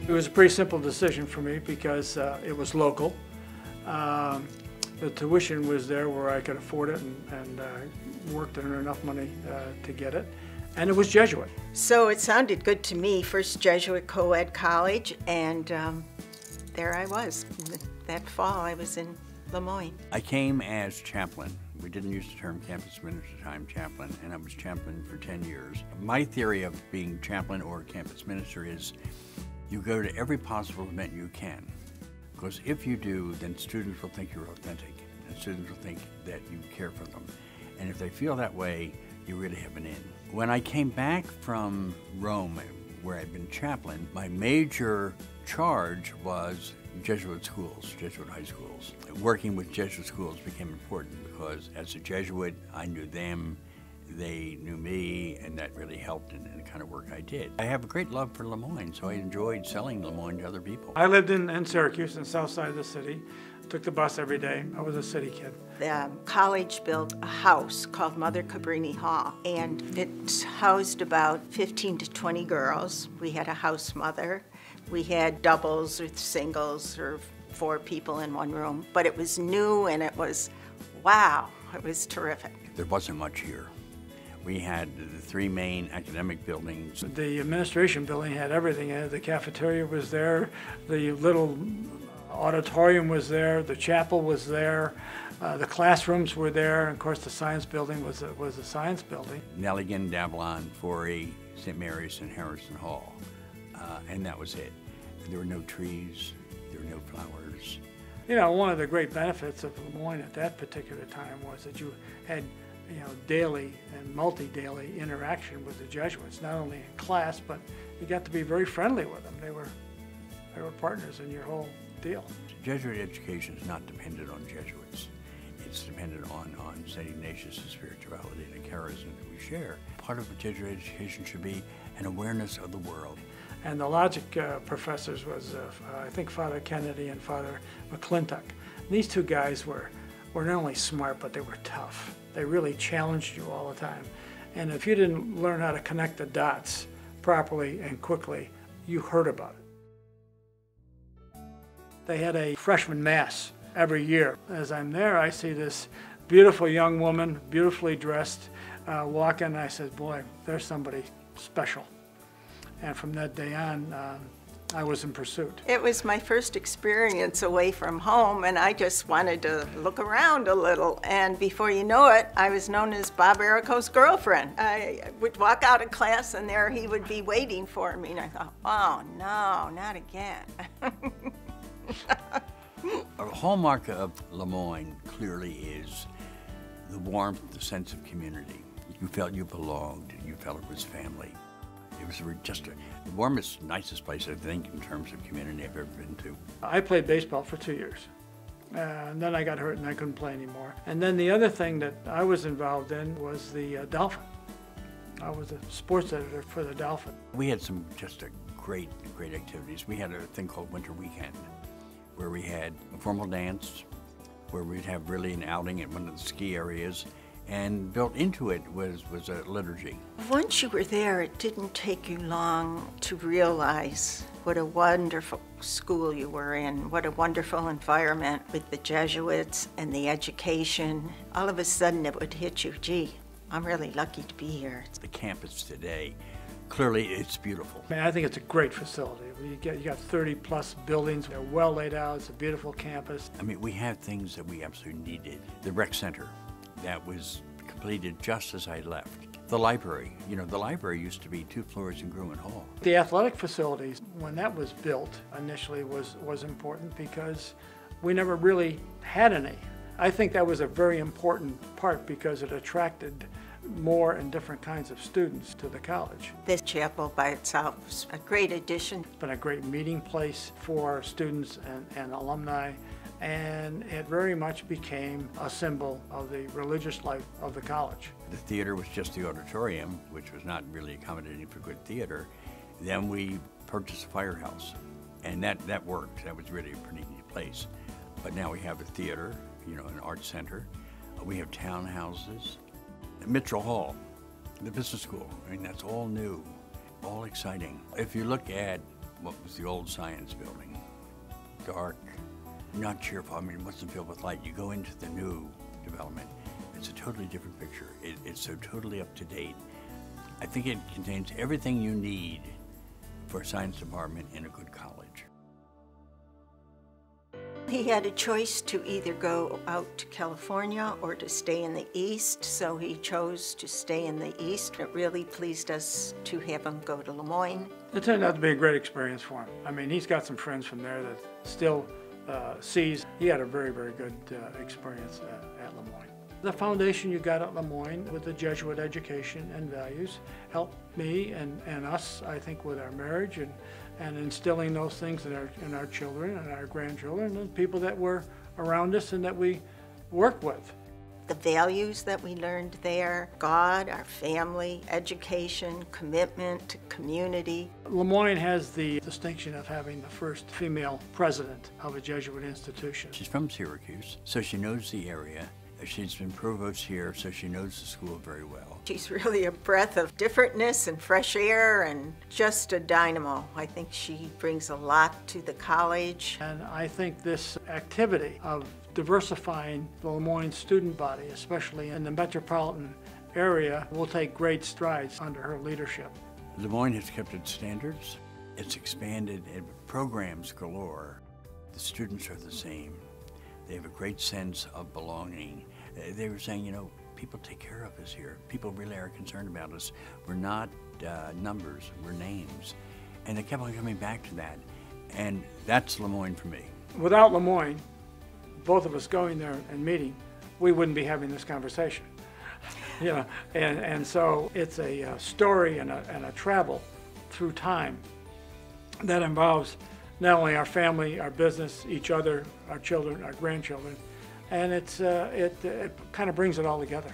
It was a pretty simple decision for me because it was local. The tuition was there where I could afford it and worked to earn enough money to get it. And it was Jesuit. So it sounded good to me, first Jesuit co-ed college, and there I was. That fall I was in Moyne. I came as chaplain. We didn't use the term campus minister at the time, chaplain, and I was chaplain for 10 years. My theory of being chaplain or campus minister is you go to every possible event you can. Because if you do, then students will think you're authentic, and students will think that you care for them. And if they feel that way, you really have an in. When I came back from Rome, where I'd been chaplain, my major charge was Jesuit schools, Jesuit high schools. Working with Jesuit schools became important because as a Jesuit, I knew them, they knew me, and that really helped in the kind of work I did. I have a great love for Moyne, so I enjoyed selling Moyne to other people. I lived in Syracuse, in the south side of the city. Took the bus every day. I was a city kid. The college built a house called Mother Cabrini Hall, and it housed about 15 to 20 girls. We had a house mother. We had doubles or singles or 4 people in one room, but it was new and it was, wow, it was terrific. There wasn't much here. We had the 3 main academic buildings. The administration building had everything in it. The cafeteria was there, the little auditorium was there, the chapel was there, the classrooms were there, and of course the science building was a science building. Nelligan, Dablon, Forey, St. Mary's, and Harrison Hall, and that was it. There were no trees, there were no flowers. You know, one of the great benefits of Moyne at that particular time was that you had daily and multi-daily interaction with the Jesuits, not only in class, but you got to be very friendly with them. They were partners in your whole deal. Jesuit education is not dependent on Jesuits. It's dependent on St. Ignatius' spirituality and the charism that we share. Part of a Jesuit education should be an awareness of the world. And the logic professors was, I think, Father Kennedy and Father McClintock. And these 2 guys were not only smart, but they were tough. They really challenged you all the time. And if you didn't learn how to connect the dots properly and quickly, you heard about it. They had a freshman mass every year. As I'm there, I see this beautiful young woman, beautifully dressed, walking, and I said, boy, there's somebody special. And from that day on, I was in pursuit. It was my first experience away from home, and I just wanted to look around a little. And before you know it, I was known as Bob Errico's girlfriend. I would walk out of class, and there he would be waiting for me. And I thought, oh, no, not again. A hallmark of Moyne clearly is the warmth, the sense of community. You felt you belonged, you felt it was family. It was just the warmest, nicest place, I think, in terms of community I've ever been to. I played baseball for 2 years. And then I got hurt and I couldn't play anymore. And then the other thing that I was involved in was the Dolphin. I was a sports editor for the Dolphin. We had some just great activities. We had a thing called Winter Weekend, where we had a formal dance, where we'd have really an outing at one of the ski areas, and built into it was a liturgy. Once you were there, it didn't take you long to realize what a wonderful school you were in, what a wonderful environment with the Jesuits and the education. All of a sudden it would hit you, gee, I'm really lucky to be here. The campus today, clearly it's beautiful. I think it's a great facility. You got 30+ buildings. They're well laid out. It's a beautiful campus. I mean, we have things that we absolutely needed. The rec center, that was completed just as I left. The library, the library used to be 2 floors in Gruen Hall. The athletic facilities, when that was built initially, was important because we never really had any. I think that was a very important part because it attracted more and different kinds of students to the college. This chapel by itself was a great addition. It's been a great meeting place for students and alumni, and it very much became a symbol of the religious life of the college. The theater was just the auditorium, which was not really accommodating for good theater. Then we purchased a firehouse, and that worked. That was really a pretty neat place. But now we have a theater, an art center. We have townhouses. Mitchell Hall, the business school, that's all new, all exciting. If you look at what was the old science building. Dark, not cheerful. I mean, it wasn't filled with light. You go into the new development, it's a totally different picture. It's so totally up to date. I think it contains everything you need for a science department in a good college. He had a choice to either go out to California or to stay in the East, so he chose to stay in the East. It really pleased us to have him go to Moyne. It turned out to be a great experience for him. I mean, he's got some friends from there that still sees. He had a very, very good experience at Moyne. The foundation you got at Moyne with the Jesuit education and values helped me and us, I think, with our marriage and instilling those things in our children and our grandchildren and people that were around us and that we work with. The values that we learned there, God, our family, education, commitment to community. Moyne has the distinction of having the first female president of a Jesuit institution. She's from Syracuse, so she knows the area. She's been provost here, so she knows the school very well. She's really a breath of differentness and fresh air and just a dynamo. I think she brings a lot to the college. And I think this activity of diversifying the Moyne student body, especially in the metropolitan area, will take great strides under her leadership. Moyne has kept its standards. It's expanded in programs galore. The students are the same. They have a great sense of belonging. They were saying, you know, people take care of us here. People really are concerned about us. We're not numbers, we're names. And they kept on coming back to that. And that's Moyne for me. Without Moyne, both of us going there and meeting, we wouldn't be having this conversation. You know, and so it's a story and a travel through time that involves not only our family, our business, each other, our children, our grandchildren, and it kind of brings it all together.